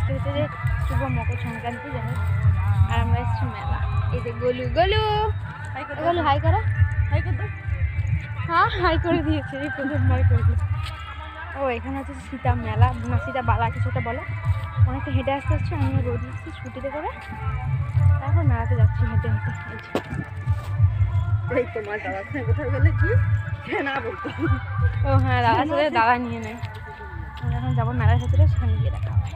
আজকে হচ্ছে যে শুভ মকর সংক্রান্তি, যাই হোক। আর আমরা এসেছি মেলা। এই যে গোলু গোলু গোলু হাই করো, হাই করো। হ্যাঁ হাই করে দিয়েছে, এই প্রথমবার করে দিয়েছে। ও এখানে হচ্ছে সীতা মেলা না সীতা বালা কিছু একটা বলে। অনেকটা হেঁটে আসতে হচ্ছে, আমি রোদ দিচ্ছি স্কুটিতে করে, তারপর মেলাতে যাচ্ছি হেঁটে হেঁটে। এই তোমার দাদার সঙ্গে কোথাও গেলে কি না বলতো। ও হ্যাঁ দাদার সাথে দাদা নিয়ে নেয়। আমরা এখন যাবো মেলার ভেতরে, সেখানে গিয়ে দেখা হবে।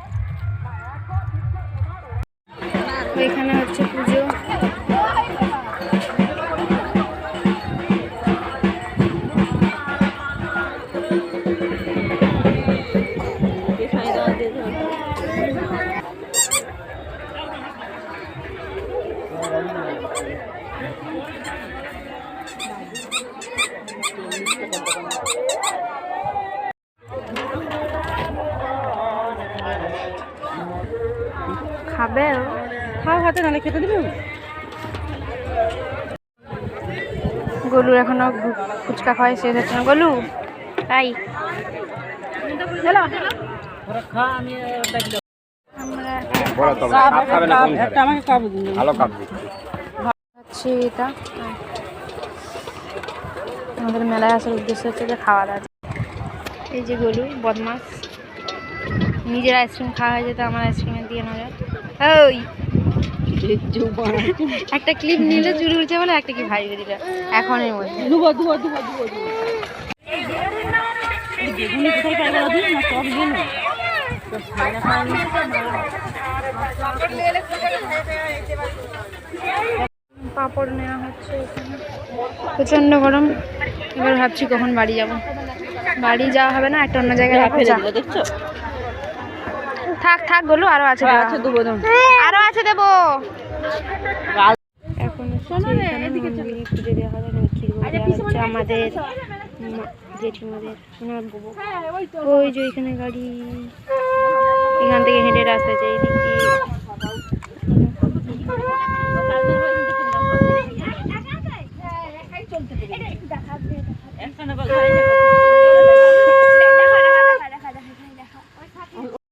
এখানে হচ্ছে পুজো। খাবে খাও হাতে, নালে খেতে দিবি। গোলু এখনো ফুচকা খাওয়াই শেষ হচ্ছে না। গোলু তাই এটা আমাদের মেলায় আসার উদ্দেশ্য হচ্ছে যে খাওয়া দাওয়া। এই যে গোলু বদমাস, নিজের আইসক্রিম খাওয়া হয়ে যেত, আমার আইসক্রিমের দিয়ে নজর। ওই একটা ক্লিপ নিলে চুরি উঠছে বলে একটা কি ভাই দিল এখন এর মধ্যে। পাপড় নেওয়া হচ্ছে এখানে, প্রচন্ড গরম। এবার ভাবছি কখন বাড়ি যাব। বাড়ি যাওয়া হবে না, একটা অন্য জায়গায় দেখছো। থাক থাক গোলু, আরো আছে আরো আছে দেবো। এখন পুজো দেওয়া হবে, হচ্ছে আমাদের জেঠিমাদের ওই যে ওইখানে গাড়ি, এখান থেকে হেঁটে রাস্তা আছে এই দিক দিয়ে।